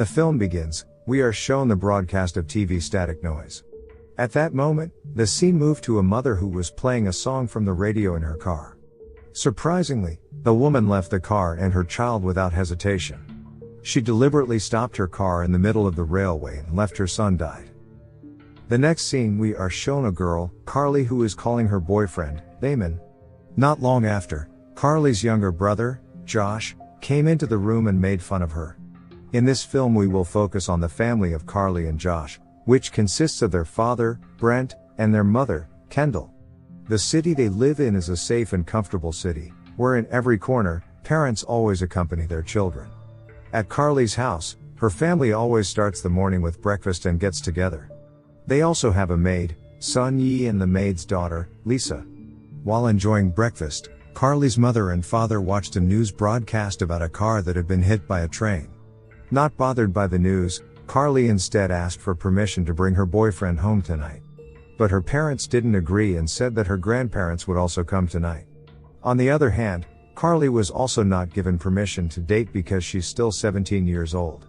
The film begins, we are shown the broadcast of TV static noise. At that moment, the scene moved to a mother who was playing a song from the radio in her car. Surprisingly, the woman left the car and her child without hesitation. She deliberately stopped her car in the middle of the railway and left her son died. The next scene we are shown a girl, Carly, who is calling her boyfriend, Damon. Not long after, Carly's younger brother, Josh, came into the room and made fun of her. In this film we will focus on the family of Carly and Josh, which consists of their father, Brent, and their mother, Kendall. The city they live in is a safe and comfortable city, where in every corner, parents always accompany their children. At Carly's house, her family always starts the morning with breakfast and gets together. They also have a maid, Sun Yi, and the maid's daughter, Lisa. While enjoying breakfast, Carly's mother and father watched a news broadcast about a car that had been hit by a train. Not bothered by the news, Carly instead asked for permission to bring her boyfriend home tonight. But her parents didn't agree and said that her grandparents would also come tonight. On the other hand, Carly was also not given permission to date because she's still 17 years old.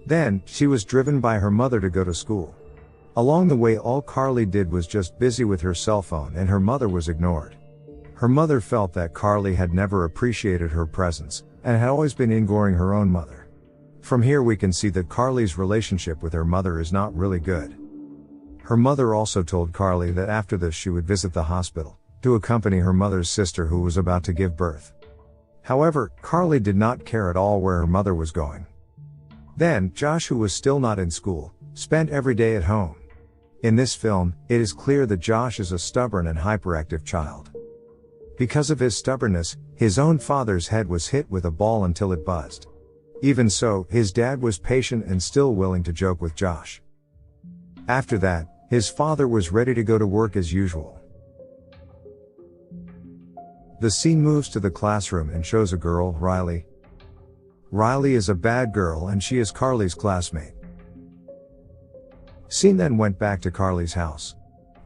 Then, she was driven by her mother to go to school. Along the way all Carly did was just busy with her cell phone and her mother was ignored. Her mother felt that Carly had never appreciated her presence, and had always been ignoring her own mother. From here we can see that Carly's relationship with her mother is not really good. Her mother also told Carly that after this she would visit the hospital, to accompany her mother's sister who was about to give birth. However, Carly did not care at all where her mother was going. Then, Josh, who was still not in school, spent every day at home. In this film, it is clear that Josh is a stubborn and hyperactive child. Because of his stubbornness, his own father's head was hit with a ball until it buzzed. Even so, his dad was patient and still willing to joke with Josh. After that, his father was ready to go to work as usual. The scene moves to the classroom and shows a girl, Riley. Riley is a bad girl and she is Carly's classmate. Scene then went back to Carly's house.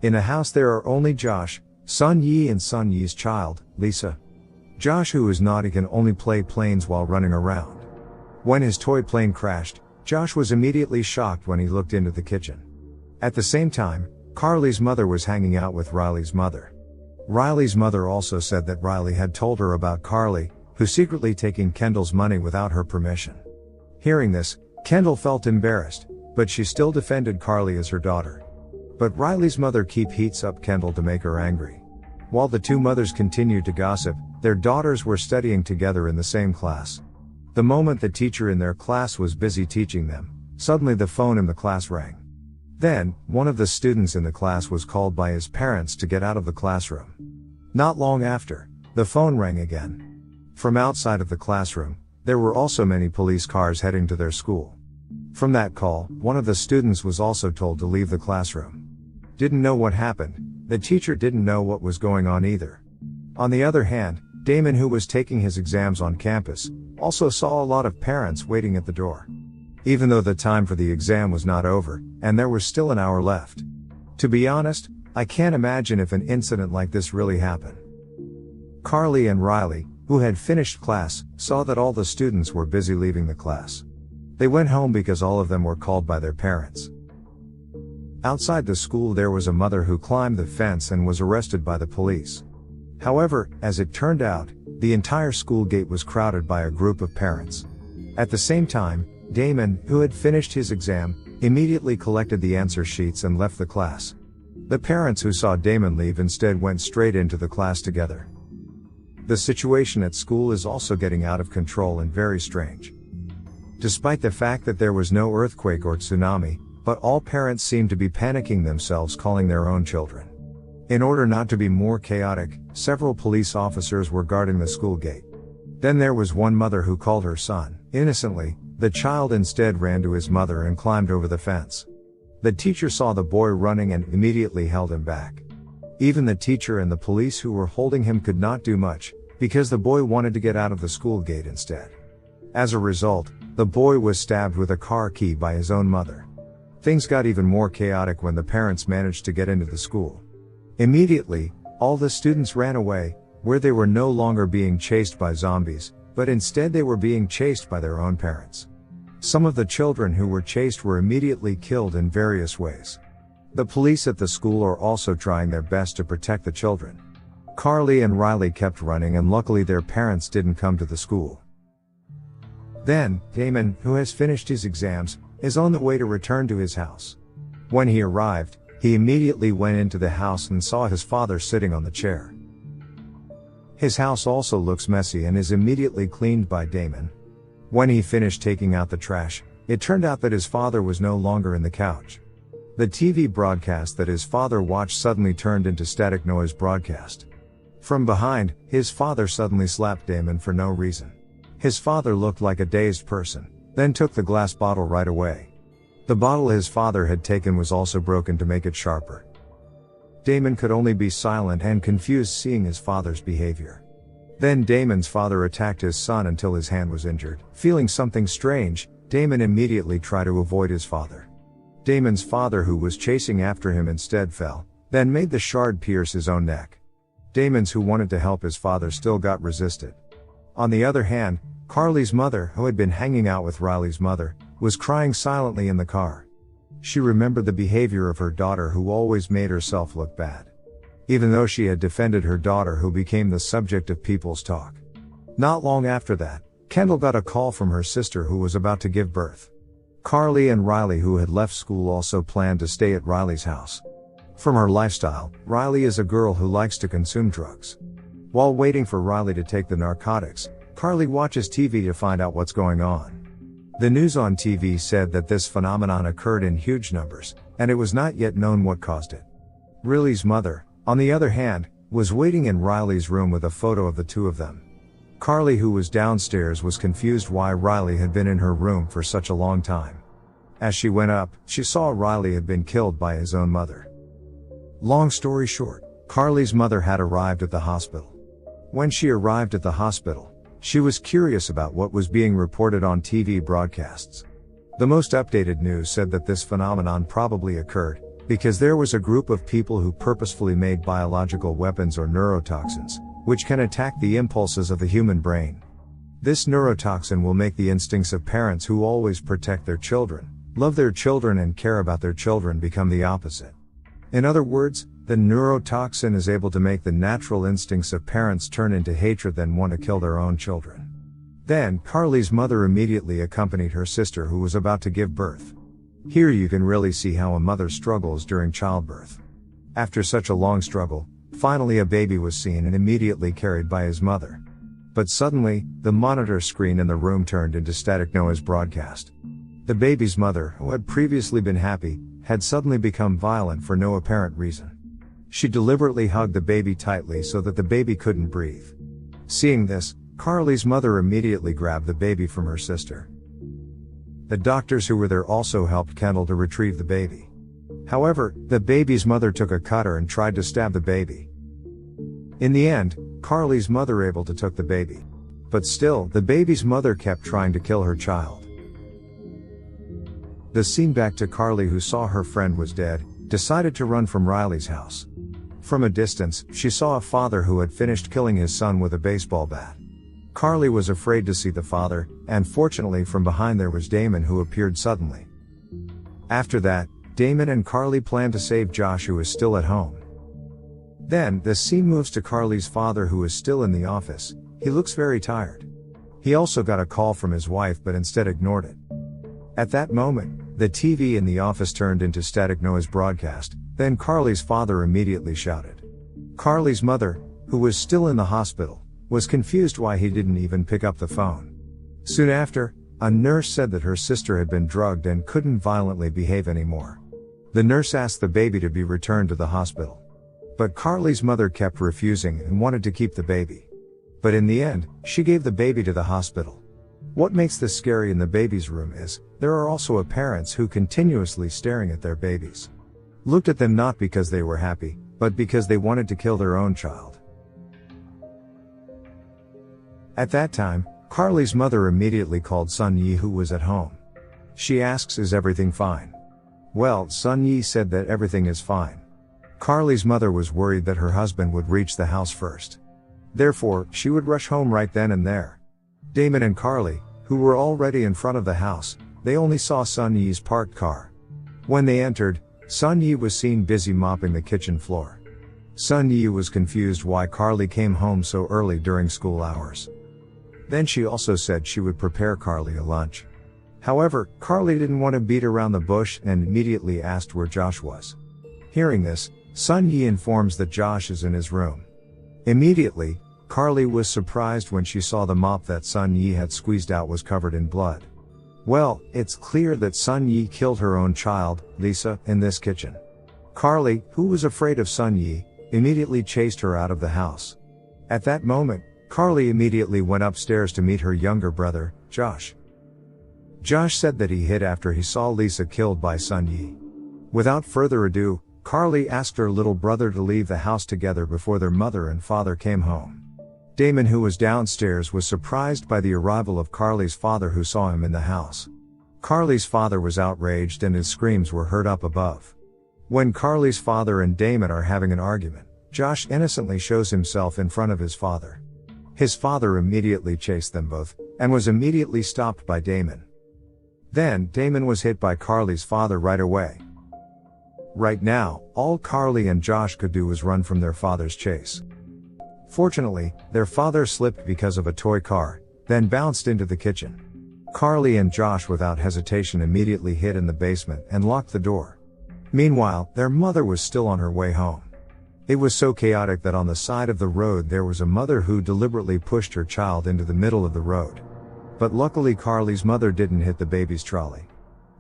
In a house there are only Josh, Sun Yi, and Sun Yi's child, Lisa. Josh, who is naughty, can only play planes while running around. When his toy plane crashed, Josh was immediately shocked when he looked into the kitchen. At the same time, Carly's mother was hanging out with Riley's mother. Riley's mother also said that Riley had told her about Carly, who secretly taking Kendall's money without her permission. Hearing this, Kendall felt embarrassed, but she still defended Carly as her daughter. But Riley's mother heats up Kendall to make her angry. While the two mothers continued to gossip, their daughters were studying together in the same class. The moment the teacher in their class was busy teaching them, suddenly the phone in the class rang. Then, one of the students in the class was called by his parents to get out of the classroom. Not long after, the phone rang again. From outside of the classroom, there were also many police cars heading to their school. From that call, one of the students was also told to leave the classroom. Didn't know what happened, the teacher didn't know what was going on either. On the other hand, Damon, who was taking his exams on campus, also saw a lot of parents waiting at the door. Even though the time for the exam was not over, and there was still an hour left. To be honest, I can't imagine if an incident like this really happened. Carly and Riley, who had finished class, saw that all the students were busy leaving the class. They went home because all of them were called by their parents. Outside the school there was a mother who climbed the fence and was arrested by the police. However, as it turned out, the entire school gate was crowded by a group of parents. At the same time, Damon, who had finished his exam, immediately collected the answer sheets and left the class. The parents who saw Damon leave instead went straight into the class together. The situation at school is also getting out of control and very strange. Despite the fact that there was no earthquake or tsunami, but all parents seemed to be panicking themselves, calling their own children. In order not to be more chaotic, several police officers were guarding the school gate. Then there was one mother who called her son. Innocently, the child instead ran to his mother and climbed over the fence. The teacher saw the boy running and immediately held him back. Even the teacher and the police who were holding him could not do much, because the boy wanted to get out of the school gate instead. As a result, the boy was stabbed with a car key by his own mother. Things got even more chaotic when the parents managed to get into the school. Immediately, all the students ran away, where they were no longer being chased by zombies, but instead they were being chased by their own parents. Some of the children who were chased were immediately killed in various ways. The police at the school are also trying their best to protect the children. Carly and Riley kept running, and luckily their parents didn't come to the school. Then, Damon, who has finished his exams, is on the way to return to his house. When he arrived, he immediately went into the house and saw his father sitting on the chair. His house also looks messy and is immediately cleaned by Damon. When he finished taking out the trash, it turned out that his father was no longer in the couch. The TV broadcast that his father watched suddenly turned into static noise broadcast. From behind, his father suddenly slapped Damon for no reason. His father looked like a dazed person, then took the glass bottle right away. The bottle his father had taken was also broken to make it sharper. Damon could only be silent and confused seeing his father's behavior. Then Damon's father attacked his son until his hand was injured. Feeling something strange, Damon immediately tried to avoid his father. Damon's father, who was chasing after him, instead fell, then made the shard pierce his own neck. Damon's, who wanted to help his father, still got resisted. On the other hand, Carly's mother, who had been hanging out with Riley's mother, was crying silently in the car. She remembered the behavior of her daughter, who always made herself look bad. Even though she had defended her daughter, who became the subject of people's talk. Not long after that, Kendall got a call from her sister, who was about to give birth. Carly and Riley, who had left school, also planned to stay at Riley's house. From her lifestyle, Riley is a girl who likes to consume drugs. While waiting for Riley to take the narcotics, Carly watches TV to find out what's going on. The news on TV said that this phenomenon occurred in huge numbers, and it was not yet known what caused it. Riley's mother, on the other hand, was waiting in Riley's room with a photo of the two of them. Carly, who was downstairs, was confused why Riley had been in her room for such a long time. As she went up, she saw Riley had been killed by his own mother. Long story short, Carly's mother had arrived at the hospital. When she arrived at the hospital, she was curious about what was being reported on TV broadcasts. The most updated news said that this phenomenon probably occurred because there was a group of people who purposefully made biological weapons or neurotoxins, which can attack the impulses of the human brain. This neurotoxin will make the instincts of parents who always protect their children, love their children and care about their children become the opposite. In other words, the neurotoxin is able to make the natural instincts of parents turn into hatred, then want to kill their own children. Then, Carly's mother immediately accompanied her sister, who was about to give birth. Here you can really see how a mother struggles during childbirth. After such a long struggle, finally a baby was seen and immediately carried by his mother. But suddenly, the monitor screen in the room turned into static noise broadcast. The baby's mother, who had previously been happy, had suddenly become violent for no apparent reason. She deliberately hugged the baby tightly so that the baby couldn't breathe. Seeing this, Carly's mother immediately grabbed the baby from her sister. The doctors who were there also helped Kendall to retrieve the baby. However, the baby's mother took a cutter and tried to stab the baby. In the end, Carly's mother able to took the baby. But still, the baby's mother kept trying to kill her child. The scene back to Carly, who saw her friend was dead, decided to run from Riley's house. From a distance, she saw a father who had finished killing his son with a baseball bat. Carly was afraid to see the father, and fortunately from behind there was Damon, who appeared suddenly. After that, Damon and Carly planned to save Josh, who is still at home. Then, the scene moves to Carly's father, who is still in the office. He looks very tired. He also got a call from his wife but instead ignored it. At that moment, the TV in the office turned into static noise broadcast, then Carly's father immediately shouted. Carly's mother, who was still in the hospital, was confused why he didn't even pick up the phone. Soon after, a nurse said that her sister had been drugged and couldn't violently behave anymore. The nurse asked the baby to be returned to the hospital. But Carly's mother kept refusing and wanted to keep the baby. But in the end, she gave the baby to the hospital. What makes this scary in the baby's room is, there are also parents who continuously staring at their babies. Looked at them not because they were happy, but because they wanted to kill their own child. At that time, Carly's mother immediately called Sun Yi, who was at home. She asks, "Is everything fine?" Well, Sun Yi said that everything is fine. Carly's mother was worried that her husband would reach the house first. Therefore, she would rush home right then and there. Damon and Carly, who were already in front of the house, they only saw Sun Yi's parked car. When they entered, Sun Yi was seen busy mopping the kitchen floor. Sun Yi was confused why Carly came home so early during school hours. Then she also said she would prepare Carly a lunch. However, Carly didn't want to beat around the bush and immediately asked where Josh was. Hearing this, Sun Yi informs that Josh is in his room. Immediately, Carly was surprised when she saw the mop that Sun Yi had squeezed out was covered in blood. Well, it's clear that Sun Yi killed her own child, Lisa, in this kitchen. Carly, who was afraid of Sun Yi, immediately chased her out of the house. At that moment, Carly immediately went upstairs to meet her younger brother, Josh. Josh said that he hid after he saw Lisa killed by Sun Yi. Without further ado, Carly asked her little brother to leave the house together before their mother and father came home. Damon, who was downstairs, was surprised by the arrival of Carly's father, who saw him in the house. Carly's father was outraged and his screams were heard up above. When Carly's father and Damon are having an argument, Josh innocently shows himself in front of his father. His father immediately chased them both, and was immediately stopped by Damon. Then, Damon was hit by Carly's father right away. Right now, all Carly and Josh could do was run from their father's chase. Fortunately, their father slipped because of a toy car, then bounced into the kitchen. Carly and Josh without hesitation immediately hid in the basement and locked the door. Meanwhile, their mother was still on her way home. It was so chaotic that on the side of the road there was a mother who deliberately pushed her child into the middle of the road. But luckily Carly's mother didn't hit the baby's trolley.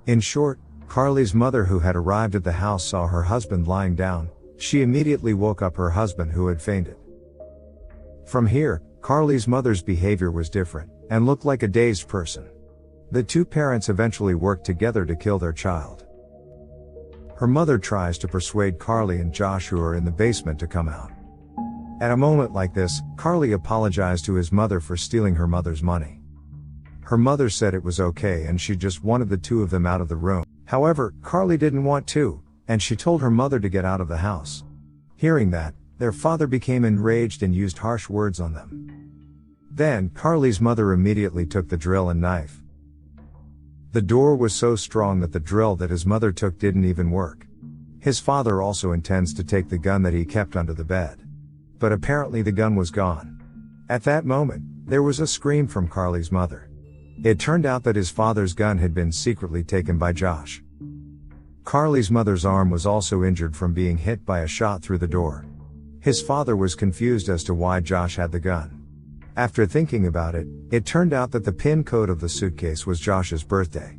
In short, Carly's mother, who had arrived at the house, saw her husband lying down. She immediately woke up her husband, who had fainted. From here, Carly's mother's behavior was different, and looked like a dazed person. The two parents eventually worked together to kill their child. Her mother tries to persuade Carly and Josh, who are in the basement, to come out. At a moment like this, Carly apologized to his mother for stealing her mother's money. Her mother said it was okay and she just wanted the two of them out of the room. However, Carly didn't want to, and she told her mother to get out of the house. Hearing that, their father became enraged and used harsh words on them. Then, Carly's mother immediately took the drill and knife. The door was so strong that the drill that his mother took didn't even work. His father also intends to take the gun that he kept under the bed. But apparently the gun was gone. At that moment, there was a scream from Carly's mother. It turned out that his father's gun had been secretly taken by Josh. Carly's mother's arm was also injured from being hit by a shot through the door. His father was confused as to why Josh had the gun. After thinking about it, it turned out that the pin code of the suitcase was Josh's birthday.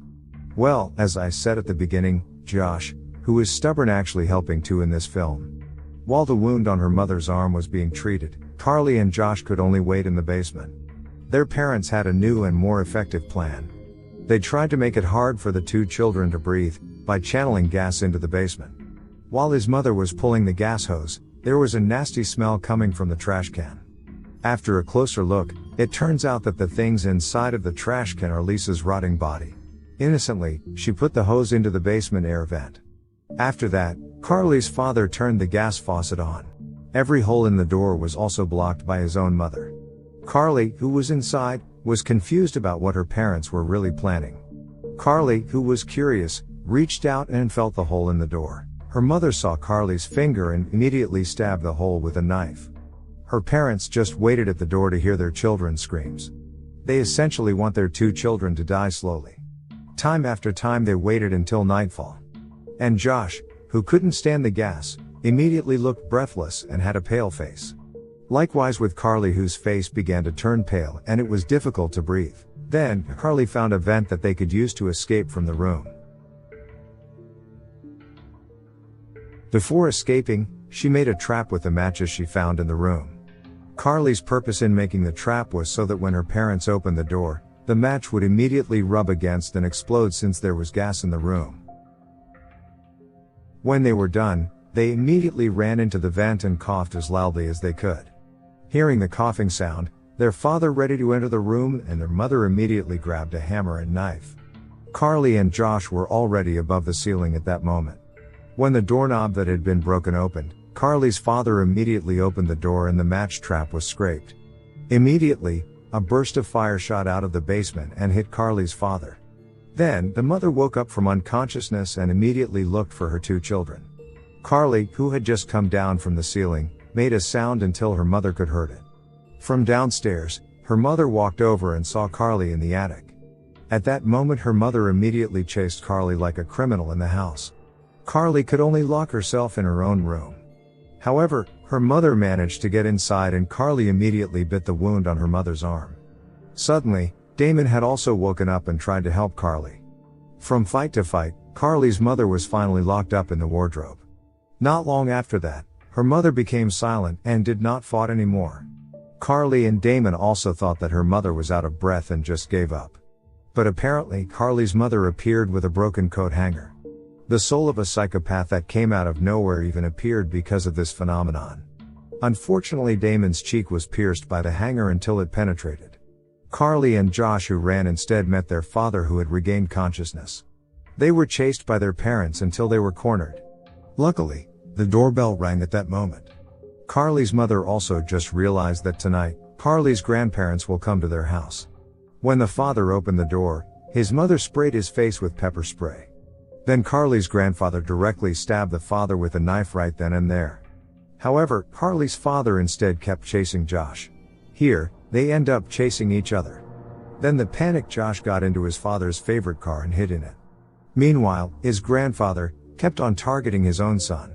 Well, as I said at the beginning, Josh, who is stubborn, actually helping too in this film. While the wound on her mother's arm was being treated, Carly and Josh could only wait in the basement. Their parents had a new and more effective plan. They tried to make it hard for the two children to breathe, by channeling gas into the basement. While his mother was pulling the gas hose, there was a nasty smell coming from the trash can. After a closer look, it turns out that the things inside of the trash can are Lisa's rotting body. Innocently, she put the hose into the basement air vent. After that, Carly's father turned the gas faucet on. Every hole in the door was also blocked by his own mother. Carly, who was inside, was confused about what her parents were really planning. Carly, who was curious, reached out and felt the hole in the door. Her mother saw Carly's finger and immediately stabbed the hole with a knife. Her parents just waited at the door to hear their children's screams. They essentially want their two children to die slowly. Time after time they waited until nightfall. And Josh, who couldn't stand the gas, immediately looked breathless and had a pale face. Likewise with Carly, whose face began to turn pale and it was difficult to breathe. Then, Carly found a vent that they could use to escape from the room. Before escaping, she made a trap with the matches she found in the room. Carly's purpose in making the trap was so that when her parents opened the door, the match would immediately rub against and explode since there was gas in the room. When they were done, they immediately ran into the vent and coughed as loudly as they could. Hearing the coughing sound, their father ready to enter the room and their mother immediately grabbed a hammer and knife. Carly and Josh were already above the ceiling at that moment. When the doorknob that had been broken opened, Carly's father immediately opened the door and the match trap was scraped. Immediately, a burst of fire shot out of the basement and hit Carly's father. Then, the mother woke up from unconsciousness and immediately looked for her two children. Carly, who had just come down from the ceiling, made a sound until her mother could hear it. From downstairs, her mother walked over and saw Carly in the attic. At that moment her mother immediately chased Carly like a criminal in the house. Carly could only lock herself in her own room. However, her mother managed to get inside and Carly immediately bit the wound on her mother's arm. Suddenly, Damon had also woken up and tried to help Carly. From fight to fight, Carly's mother was finally locked up in the wardrobe. Not long after that, her mother became silent and did not fight anymore. Carly and Damon also thought that her mother was out of breath and just gave up. But apparently Carly's mother appeared with a broken coat hanger. The soul of a psychopath that came out of nowhere even appeared because of this phenomenon. Unfortunately, Damon's cheek was pierced by the hanger until it penetrated. Carly and Josh, who ran, instead met their father, who had regained consciousness. They were chased by their parents until they were cornered. Luckily, the doorbell rang at that moment. Carly's mother also just realized that tonight, Carly's grandparents will come to their house. When the father opened the door, his mother sprayed his face with pepper spray. Then Carly's grandfather directly stabbed the father with a knife right then and there. However, Carly's father instead kept chasing Josh. Here, they end up chasing each other. Then the panicked Josh got into his father's favorite car and hid in it. Meanwhile, his grandfather kept on targeting his own son.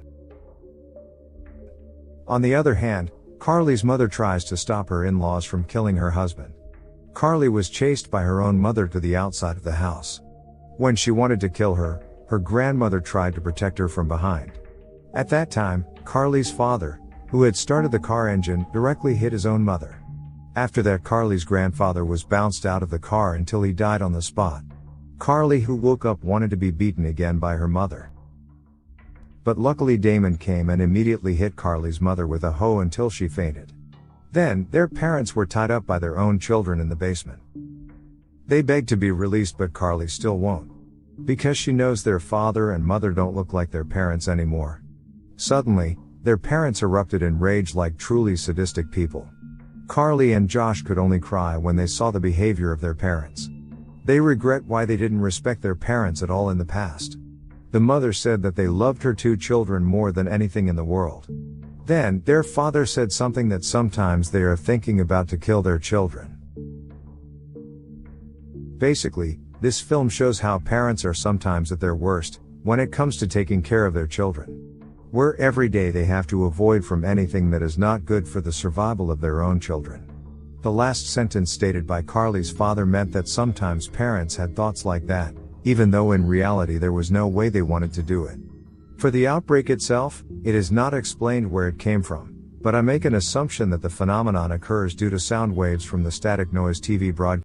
On the other hand, Carly's mother tries to stop her in-laws from killing her husband. Carly was chased by her own mother to the outside of the house. When she wanted to kill her, her grandmother tried to protect her from behind. At that time, Carly's father, who had started the car engine, directly hit his own mother. After that, Carly's grandfather was bounced out of the car until he died on the spot. Carly, who woke up, wanted to be beaten again by her mother. But luckily Damon came and immediately hit Carly's mother with a hoe until she fainted. Then, their parents were tied up by their own children in the basement. They begged to be released, but Carly still won't. Because she knows their father and mother don't look like their parents anymore. Suddenly, their parents erupted in rage like truly sadistic people. Carly and Josh could only cry when they saw the behavior of their parents. They regret why they didn't respect their parents at all in the past. The mother said that they loved her two children more than anything in the world. Then, their father said something that sometimes they are thinking about to kill their children. Basically, this film shows how parents are sometimes at their worst, when it comes to taking care of their children. Where every day they have to avoid from anything that is not good for the survival of their own children. The last sentence stated by Carly's father meant that sometimes parents had thoughts like that, even though in reality there was no way they wanted to do it. For the outbreak itself, it is not explained where it came from, but I make an assumption that the phenomenon occurs due to sound waves from the static noise TV broadcast.